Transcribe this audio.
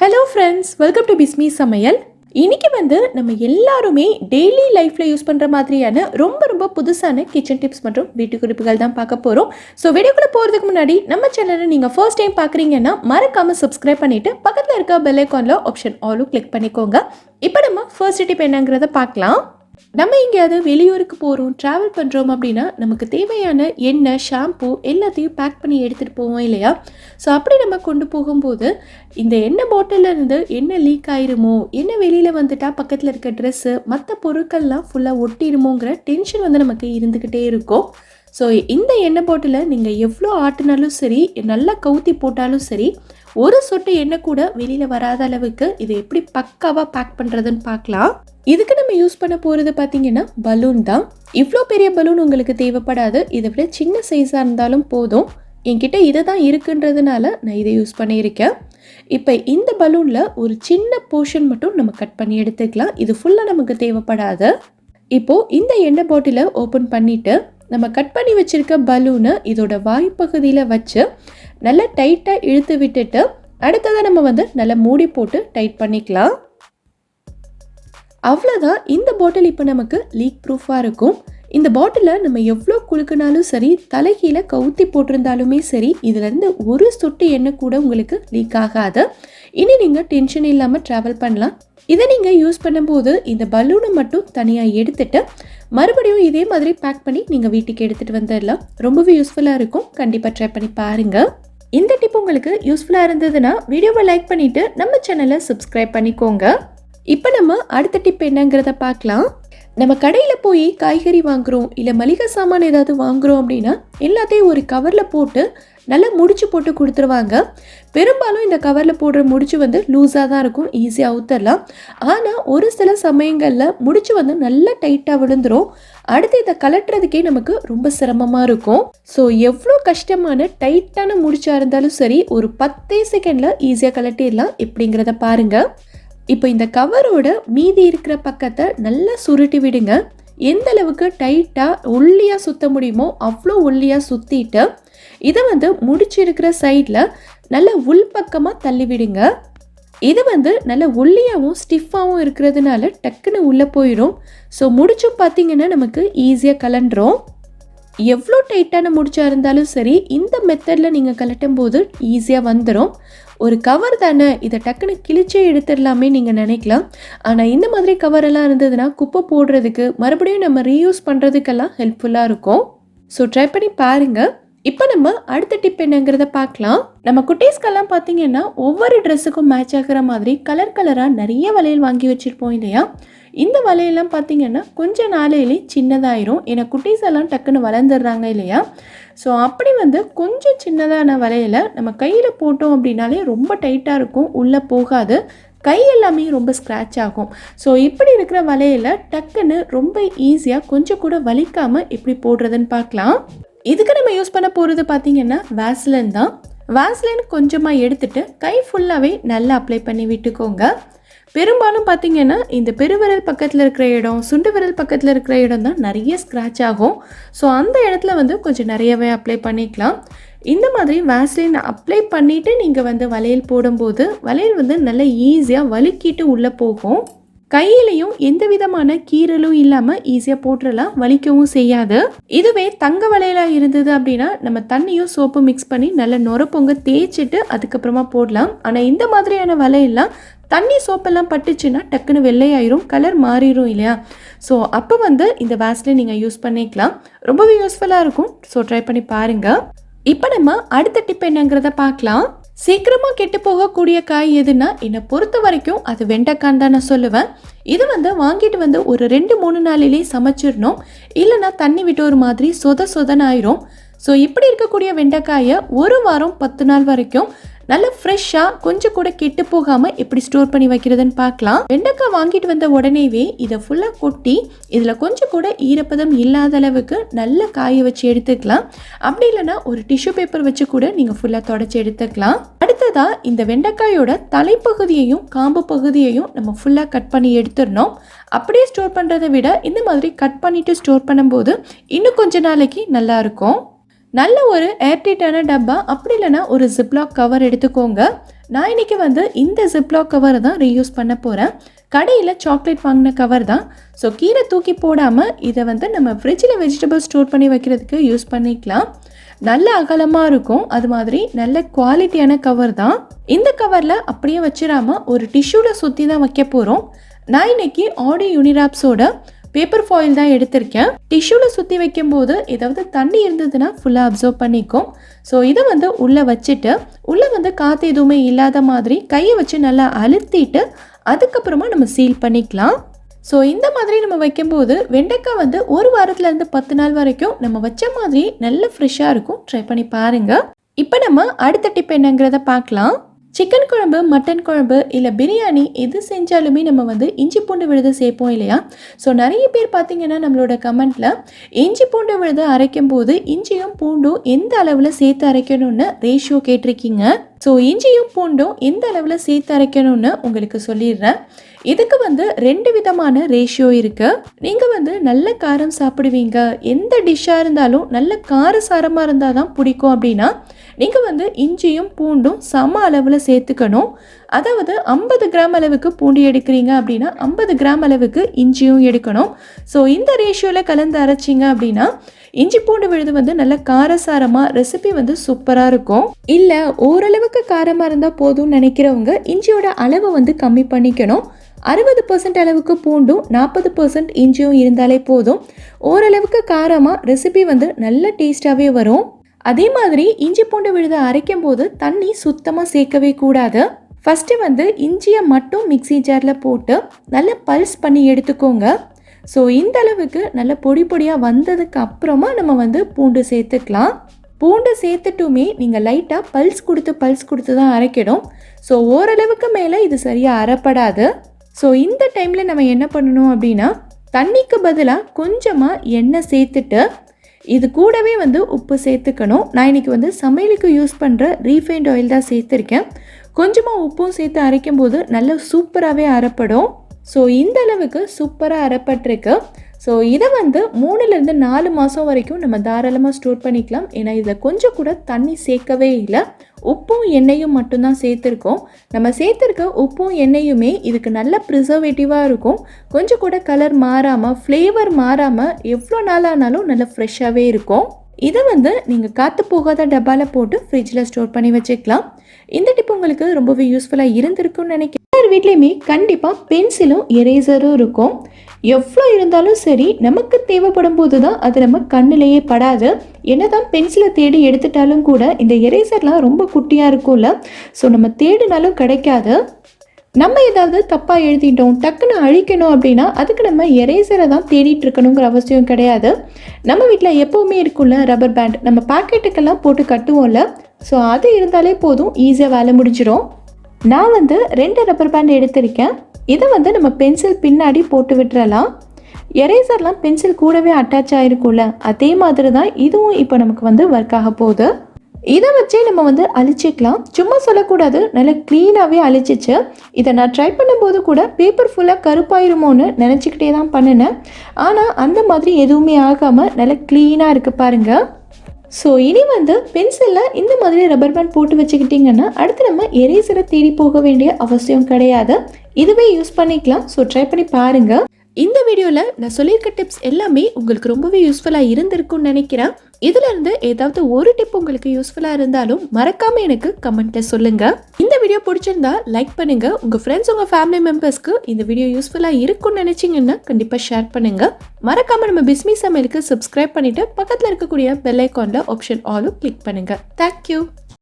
Hello friends, welcome to Bismi சமையல். இன்னைக்கு நம்ம எல்லாருமே டெய்லி லைஃப்பில் யூஸ் பண்ணுற மாதிரியான ரொம்ப புதுசான கிச்சன் டிப்ஸ் மற்றும் வீட்டு குறிப்புகள் தான் பார்க்க போகிறோம். ஸோ வீடியோக்குள்ளே போகிறதுக்கு முன்னாடி நம்ம சேனலை நீங்கள் ஃபர்ஸ்ட் டைம் பார்க்குறீங்கன்னா மறக்காமல் சப்ஸ்கிரைப் பண்ணிவிட்டு பக்கத்தில் இருக்க பெல் ஐக்கானில் ஆப்ஷன் ஆலும் கிளிக் பண்ணிக்கோங்க. இப்போ நம்ம ஃபர்ஸ்ட் டிப் என்னங்கிறத பார்க்கலாம். நம்ம எங்கேயாவது வெளியூருக்கு போகிறோம், ட்ராவல் பண்ணுறோம் அப்படின்னா நமக்கு தேவையான எண்ணெய், ஷாம்பு எல்லாத்தையும் பேக் பண்ணி எடுத்துகிட்டு போவோம் இல்லையா? ஸோ அப்படி நம்ம கொண்டு போகும்போது இந்த எண்ணெய் பாட்டிலில் இருந்து எண்ணெய் லீக் ஆயிருமோ, எண்ணெய் வெளியில் வந்துட்டால் பக்கத்தில் இருக்க ட்ரெஸ்ஸு மற்ற பொருட்கள்லாம் ஃபுல்லாக ஒட்டிடுமோங்கிற டென்ஷன் நமக்கு இருந்துக்கிட்டே இருக்கும். ஸோ இந்த எண்ணெய் பாட்டிலை நீங்கள் எவ்வளோ ஆட்டினாலும் சரி, நல்லா கவுத்தி போட்டாலும் சரி, ஒரு சொட்டு எண்ணெய் கூட வெளியில் வராத அளவுக்கு இதை எப்படி பக்காவாக பேக் பண்ணுறதுன்னு பார்க்கலாம். இதுக்கு நம்ம யூஸ் பண்ண போகிறது பார்த்தீங்கன்னா பலூன் தான். இவ்வளோ பெரிய பலூன் உங்களுக்கு தேவைப்படாது, இதை விட சின்ன சைஸாக இருந்தாலும் போதும். என்கிட்ட இதை தான் இருக்குன்றதுனால நான் இதை யூஸ் பண்ணியிருக்கேன். இப்போ இந்த பலூனில் ஒரு சின்ன போர்ஷன் மட்டும் நம்ம கட் பண்ணி எடுத்துக்கலாம். இது ஃபுல்லாக நமக்கு தேவைப்படாது. இப்போது இந்த எண்ணெய் பாட்டிலை ஓப்பன் பண்ணிவிட்டு நம்ம கட் பண்ணி வச்சுருக்க பலூனை இதோட வாய்ப்பகுதியில் வச்சு நல்லா டைட்டாக இழுத்து விட்டுட்டு அடுத்ததாக நம்ம நல்லா மூடி போட்டு டைட் பண்ணிக்கலாம். அவ்வளோதான். இந்த பாட்டில் இப்போ நமக்கு லீக் ப்ரூஃபாக இருக்கும். இந்த பாட்டிலை நம்ம எவ்வளோ குலுக்குனாலும் சரி, தலைகீழ கவுத்தி போட்டிருந்தாலுமே சரி, இதுலேருந்து ஒரு சொட்டு எண்ணெய் கூட உங்களுக்கு லீக் ஆகாது. இனி நீங்கள் டென்ஷன் இல்லாமல் ட்ராவல் பண்ணலாம். இதை நீங்கள் யூஸ் பண்ணும்போது இந்த பலூனை மட்டும் தனியாக எடுத்துட்டு மறுபடியும் இதே மாதிரி பேக் பண்ணி நீங்கள் வீட்டுக்கு எடுத்துகிட்டு வந்துடலாம். ரொம்பவே யூஸ்ஃபுல்லாக இருக்கும். கண்டிப்பாக ட்ரை பண்ணி பாருங்கள். இந்த டிப் உங்களுக்கு யூஸ்ஃபுல்லாக இருந்ததுன்னா வீடியோவை லைக் பண்ணிவிட்டு நம்ம சேனலை சப்ஸ்கிரைப் பண்ணிக்கோங்க. இப்போ நம்ம அடுத்த டிப் என்னங்கிறத பார்க்கலாம். நம்ம கடையில் போய் காய்கறி வாங்குகிறோம், இல்லை மளிகை சாமான் ஏதாவது வாங்குகிறோம் அப்படின்னா எல்லாத்தையும் ஒரு கவரில் போட்டு நல்லா முடிச்சு போட்டு கொடுத்துருவாங்க. பெரும்பாலும் இந்த கவரில் போடுற முடிச்சு லூஸாக தான் இருக்கும், ஈஸியாக அவுத்தரலாம். ஆனால் ஒரு சில சமயங்களில் முடிச்சு நல்லா டைட்டாக விழுந்துடும். அடுத்து இதை கலட்டுறதுக்கே நமக்கு ரொம்ப சிரமமாக இருக்கும். ஸோ எவ்வளோ கஷ்டமான டைட்டான முடிச்சாக இருந்தாலும் சரி, ஒரு 10 செகண்டில் ஈஸியாக கலட்டிடலாம். எப்படிங்கிறத பாருங்கள். இப்போ இந்த கவரோட மீதி இருக்கிற பக்கத்தை நல்லா சுருட்டி விடுங்க. எந்த அளவுக்கு டைட்டாக ஒல்லியாக சுற்ற முடியுமோ அவ்வளோ ஒல்லியாக சுற்றிட்டு இதை முடிச்சு இருக்கிற சைடில் நல்லா உள்பக்கமாக தள்ளி விடுங்க. இது நல்ல ஒல்லியாகவும் ஸ்டிஃபாகவும் இருக்கிறதுனால டக்குன்னு உள்ளே போயிடும். ஸோ முடிச்சும் பார்த்திங்கன்னா நமக்கு ஈஸியாக கலண்டுரும். எவ்வளோ டைட்டான முடிச்சாக இருந்தாலும் சரி, இந்த மெத்தடில் நீங்கள் கலட்டும் போது ஈஸியாக வந்துடும். ஒரு கவர் தானே, இதை டக்குன்னு கிழிச்சே எடுத்துடலாமே நீங்கள் நினைக்கலாம். ஆனால் இந்த மாதிரி கவரெல்லாம் இருந்ததுன்னா குப்பை போடுறதுக்கு, மறுபடியும் நம்ம ரீயூஸ் பண்ணுறதுக்கெல்லாம் ஹெல்ப்ஃபுல்லாக இருக்கும். ஸோ ட்ரை பண்ணி பாருங்கள். இப்போ நம்ம அடுத்த டிப் என்னங்கிறத பார்க்கலாம். நம்ம குட்டீஸ்க்கெல்லாம் பார்த்தீங்கன்னா ஒவ்வொரு ட்ரெஸ்ஸுக்கும் மேட்ச் ஆகிற மாதிரி கலராக நிறைய வளையல் வாங்கி வச்சுருப்போம் இல்லையா? இந்த வளையெல்லாம் பார்த்தீங்கன்னா கொஞ்சம் நாளையிலே சின்னதாயிரும். ஏன்னா குட்டீஸ் எல்லாம் டக்குன்னு வளர்ந்துடுறாங்க இல்லையா? ஸோ அப்படி கொஞ்சம் சின்னதான வளையலை நம்ம கையில் போட்டோம் அப்படின்னாலே ரொம்ப டைட்டாக இருக்கும், உள்ளே போகாது, கை எல்லாமே ரொம்ப ஸ்க்ராட்ச் ஆகும். ஸோ இப்படி இருக்கிற வளையலை டக்குன்னு ரொம்ப ஈஸியாக கொஞ்சம் கூட வலிக்காமல் எப்படி போடுறதுன்னு பார்க்கலாம். இதுக்கு நம்ம யூஸ் பண்ண போகிறது பார்த்திங்கன்னா வேஸ்லின் தான். வேஸ்லின் கொஞ்சமாக எடுத்துகிட்டு கை ஃபுல்லாகவே நல்லா அப்ளை பண்ணி விட்டுக்கோங்க. பெரும்பாலும் பார்த்திங்கன்னா இந்த பெருவிரல் பக்கத்தில் இருக்கிற இடம், சுண்டு விரல் பக்கத்தில் இருக்கிற இடம் தான் நிறைய ஸ்க்ராட்ச் ஆகும். ஸோ அந்த இடத்துல கொஞ்சம் நிறையவே அப்ளை பண்ணிக்கலாம். இந்த மாதிரி வேஸ்லின் அப்ளை பண்ணிவிட்டு நீங்கள் வளையல் போடும்போது வளையல் நல்லா ஈஸியாக வலிக்கிட்டு உள்ளே போகும். கையிலையும் எந்த விதமான கீறலும் இல்லாமல் ஈஸியாக போட்டுடலாம், வலிக்கவும் செய்யாது. இதுவே தங்க வளையலாக இருந்தது அப்படின்னா நம்ம தண்ணியும் சோப்பு மிக்ஸ் பண்ணி நல்லா நுரப்பொங்க தேய்ச்சிட்டு அதுக்கப்புறமா போடலாம். ஆனால் இந்த மாதிரியான வளையல்லாம் தண்ணி சோப்பெல்லாம் பட்டுச்சுன்னா டக்குன்னு வெள்ளையாயிரும், கலர் மாறிடும் இல்லையா? ஸோ அப்போ இந்த வேஸ்லின் நீங்கள் யூஸ் பண்ணிக்கலாம். ரொம்பவே யூஸ்ஃபுல்லாக இருக்கும். ஸோ ட்ரை பண்ணி பாருங்கள். இப்போ நம்ம அடுத்த டிப் என்னங்கிறத பார்க்கலாம். சீக்கிரமாக கெட்டு போகக்கூடிய காய் எதுனா என்னை பொறுத்த வரைக்கும் அது வெண்டைக்கான்னு தான் நான் சொல்லுவேன். இது வாங்கிட்டு ஒரு 2-3 நாளிலே சமைச்சிடணும். இல்லைனா தண்ணி விட்டு ஒரு மாதிரி சொதன்னு ஆயிரும். ஸோ இப்படி இருக்கக்கூடிய வெண்டைக்காயை 1 வாரம் 10 நாள் வரைக்கும் நல்லா ஃப்ரெஷ்ஷாக கொஞ்சம் கூட கெட்டு போகாமல் எப்படி ஸ்டோர் பண்ணி வைக்கிறதுன்னு பார்க்கலாம். வெண்டைக்காய் வாங்கிட்டு வந்த உடனேவே இதை ஃபுல்லாக கொட்டி இதில் கொஞ்சம் கூட ஈரப்பதம் இல்லாத அளவுக்கு நல்லா காய வச்சு எடுத்துக்கலாம். அப்படி இல்லைனா ஒரு டிஷ்யூ பேப்பர் வச்சு கூட நீங்கள் ஃபுல்லாக தொடச்சி எடுத்துக்கலாம். அடுத்ததாக இந்த வெண்டைக்காயோட தலைப்பகுதியையும் காம்பு பகுதியையும் நம்ம ஃபுல்லாக கட் பண்ணி எடுத்துடணும். அப்படியே ஸ்டோர் பண்ணுறதை விட இந்த மாதிரி கட் பண்ணிவிட்டு ஸ்டோர் பண்ணும்போது இன்னும் கொஞ்ச நாளைக்கு நல்லாயிருக்கும். நல்ல ஒரு ஏர்டைட்டான டப்பா, அப்படி இல்லைனா ஒரு ஜிப்லாக் கவர் எடுத்துக்கோங்க. நான் இன்றைக்கி வந்து இந்த ஜிப்லாக் கவரை தான் ரீயூஸ் பண்ண போகிறேன். கடையில் சாக்லேட் வாங்கின கவர் தான். ஸோ கீழே தூக்கி போடாமல் இதை வந்து நம்ம ஃப்ரிட்ஜில் வெஜிடபிள் ஸ்டோர் பண்ணி வைக்கிறதுக்கு யூஸ் பண்ணிக்கலாம். நல்ல அகலமாக இருக்கும். அது மாதிரி நல்ல குவாலிட்டியான கவர் தான். இந்த கவரில் அப்படியே வச்சிடாமல் ஒரு டிஷ்யூவில் சுற்றி தான் வைக்க போகிறோம். நான் இன்றைக்கி ஆடி யூனிராப்ஸோட பேப்பர் ஃபாயில் தான் எடுத்திருக்கேன். டிஷ்யூவில் சுற்றி வைக்கும்போது ஏதாவது தண்ணி இருந்ததுன்னா ஃபுல்லாக அப்சர்வ் பண்ணிக்கும். ஸோ இதை வந்து உள்ளே வச்சுட்டு உள்ளே வந்து காற்று எதுவுமே இல்லாத மாதிரி கையை வச்சு நல்லா அழுத்திட்டு அதுக்கப்புறமா நம்ம சீல் பண்ணிக்கலாம். ஸோ இந்த மாதிரி நம்ம வைக்கும்போது வெண்டைக்காய் வந்து 1 வாரத்துலேருந்து 10 நாள் வரைக்கும் நம்ம வச்ச மாதிரி நல்ல ஃப்ரெஷ்ஷாக இருக்கும். ட்ரை பண்ணி பாருங்கள். இப்போ நம்ம அடுத்த டிப் என்னங்கிறத பார்க்கலாம். சிக்கன் குழம்பு, மட்டன் குழம்பு இல்லை பிரியாணி எது செஞ்சாலுமே நம்ம வந்து இஞ்சி பூண்டு விழுது சேர்ப்போம் இல்லையா? ஸோ நிறைய பேர் பார்த்திங்கன்னா நம்மளோட கமெண்ட்டில் இஞ்சி பூண்டு விழுது அரைக்கும் போது இஞ்சியும் பூண்டும் எந்த அளவில் சேர்த்து அரைக்கணும்னு ரேஷியோ கேட்டிருக்கீங்க. ஸோ இஞ்சியும் பூண்டும் எந்த அளவில் சேர்த்து அரைக்கணும்னு உங்களுக்கு சொல்லிடுறேன். இதுக்கு வந்து 2 விதமான ரேஷியோ இருக்குது. நீங்கள் வந்து நல்ல காரம் சாப்பிடுவீங்க, எந்த டிஷ்ஷாக இருந்தாலும் நல்ல காரசாரமாக இருந்தால் தான் பிடிக்கும் அப்படின்னா நீங்கள் வந்து இஞ்சியும் பூண்டும் சம அளவில் சேர்த்துக்கணும். அதாவது 50 கிராம் அளவுக்கு பூண்டு எடுக்கிறீங்க அப்படின்னா 50 கிராம் அளவுக்கு இஞ்சியும் எடுக்கணும். ஸோ இந்த ரேஷியோவில் கலந்து அரைச்சிங்க அப்படின்னா இஞ்சி பூண்டு விழுது வந்து நல்ல காரசாரமாக ரெசிபி வந்து சூப்பராக இருக்கும். இல்லை ஓரளவுக்கு காரமாக இருந்தால் போதும்னு நினைக்கிறவங்க இஞ்சியோட அளவை வந்து கம்மி பண்ணிக்கணும். 60% அளவுக்கு பூண்டும் 40% இஞ்சியும் இருந்தாலே போதும். ஓரளவுக்கு காரமாக ரெசிபி வந்து நல்ல டேஸ்டாகவே வரும். அதே மாதிரி இஞ்சி பூண்டு விழுதை அரைக்கும் போது தண்ணி சுத்தமாக சேர்க்கவே கூடாது. ஃபஸ்ட்டு வந்து இஞ்சியை மட்டும் மிக்ஸி ஜாரில் போட்டு நல்லா பல்ஸ் பண்ணி எடுத்துக்கோங்க. ஸோ இந்த அளவுக்கு நல்ல பொடி பொடியாக வந்ததுக்கு அப்புறமா நம்ம வந்து பூண்டு சேர்த்துக்கலாம். பூண்டு சேர்த்துட்டுமே நீங்கள் லைட்டாக பல்ஸ் கொடுத்து தான் அரைக்கணும். ஸோ ஓரளவுக்கு மேலே இது சரியாக அரைப்படாது. ஸோ இந்த டைமில் நம்ம என்ன பண்ணணும் அப்படின்னா தண்ணிக்கு பதிலாக கொஞ்சமாக எண்ணெய் சேர்த்துட்டு இது கூடவே வந்து உப்பு சேர்த்துக்கணும். நான் இன்றைக்கி வந்து சமையலுக்கு யூஸ் பண்ணுற ரீஃபைண்ட் ஆயில் தான் சேர்த்துருக்கேன். கொஞ்சமாக உப்பும் சேர்த்து அரைக்கும் போது நல்ல சூப்பராகவே அரைப்படும். ஸோ இந்த அளவுக்கு சூப்பராக அரைப்பட்டிருக்கு. ஸோ இதை வந்து 3லேருந்து 4 மாதம் வரைக்கும் நம்ம தாராளமாக ஸ்டோர் பண்ணிக்கலாம். ஏன்னா இதில் கொஞ்சம் கூட தண்ணி சேர்க்கவே இல்லை, உப்பும் எண்ணெயும் மட்டும்தான் சேர்த்துருக்கோம். நம்ம சேர்த்துருக்க உப்பும் எண்ணெயுமே இதுக்கு நல்ல ப்ரிசர்வேட்டிவாக இருக்கும். கொஞ்சம் கூட கலர் மாறாமல் ஃப்ளேவர் மாறாமல் எவ்வளோ நாள் ஆனாலும் நல்ல ஃப்ரெஷ்ஷாகவே இருக்கும். இதை வந்து நீங்கள் காற்று போகாத டப்பாவில் போட்டு ஃப்ரிட்ஜில் ஸ்டோர் பண்ணி வச்சுக்கலாம். இந்த டிப் உங்களுக்கு ரொம்பவே யூஸ்ஃபுல்லாக இருந்திருக்கும்னு நினைக்கிறேன். எல்லார் வீட்லேயுமே கண்டிப்பாக பென்சிலும் எரேசரும் இருக்கும். எவ்வளோ இருந்தாலும் சரி நமக்கு தேவைப்படும் போது தான் அது நம்ம கண்ணிலேயே படாது. என்ன தான் பென்சிலை தேடி எடுத்துட்டாலும் கூட இந்த எரேசர்லாம் ரொம்ப குட்டியாக இருக்கும்ல, ஸோ நம்ம தேடினாலும் கிடைக்காது. நம்ம ஏதாவது தப்பாக எழுதிட்டோம் டக்குன்னு அழிக்கணும் அப்படின்னா அதுக்கு நம்ம எரேசரை தான் தேடிட்டு இருக்கணுங்கிற அவசியம் கிடையாது. நம்ம வீட்டில் எப்போவுமே இருக்கும்ல ரப்பர் பேண்ட், நம்ம பாக்கெட்டுக்கெல்லாம் போட்டு கட்டுவோம்ல, ஸோ அது இருந்தாலே போதும், ஈஸியாக வேலை முடிஞ்சிடும். நான் வந்து 2 ரப்பர் பேண்ட் எடுத்திருக்கேன். இதை வந்து நம்ம பென்சில் பின்னாடி போட்டு விட்டுறலாம். எரேசர்லாம் பென்சில் கூடவே அட்டாச் ஆகிருக்கும்ல, அதே மாதிரி தான் இதுவும் இப்போ நமக்கு வந்து ஒர்க் ஆக போகுது. இதை வச்சே நம்ம வந்து அழிச்சிக்கலாம். சும்மா சொல்லக்கூடாது, நல்லா க்ளீனாகவே அழிச்சிச்சு. இதை நான் ட்ரை பண்ணும்போது கூட பேப்பர் ஃபுல்லாக கருப்பாயிருமோன்னு நினச்சிக்கிட்டே தான் பண்ணினேன். ஆனால் அந்த மாதிரி எதுவுமே ஆகாமல் நல்லா க்ளீனாக இருக்குது பாருங்கள். ஸோ இனி வந்து பென்சிலில் இந்த மாதிரி ரப்பர் பேண்ட் போட்டு வச்சுக்கிட்டிங்கன்னா அடுத்து நம்ம எரேசரை தேடி போக வேண்டிய அவசியம் கிடையாது. இதுவே யூஸ் பண்ணிக்கலாம். ஸோ ட்ரை பண்ணி பாருங்கள். இந்த வீடியோவில் நான் சொல்லியிருக்க டிப்ஸ் எல்லாமே உங்களுக்கு ரொம்பவே யூஸ்ஃபுல்லாக இருந்திருக்கும்னு நினைக்கிறேன். இதிலிருந்து ஏதாவது ஒரு டிப் உங்களுக்கு யூஸ்ஃபுல்லாக இருந்தாலும் மறக்காமல் எனக்கு கமெண்ட்டில் சொல்லுங்கள். இந்த வீடியோ பிடிச்சிருந்தா லைக் பண்ணுங்கள். உங்கள் ஃப்ரெண்ட்ஸ் உங்கள் ஃபேமிலி மெம்பர்ஸ்க்கு இந்த வீடியோ யூஸ்ஃபுல்லாக இருக்கும்னு நினச்சிங்கன்னா கண்டிப்பாக ஷேர் பண்ணுங்கள். மறக்காமல் நம்ம பிஸ்மி சமையலுக்கு சப்ஸ்கிரைப் பண்ணிவிட்டு பக்கத்தில் இருக்கக்கூடிய பெல் ஐக்கானில் ஆப்ஷன் ஆலும் கிளிக் பண்ணுங்கள். தேங்க்யூ.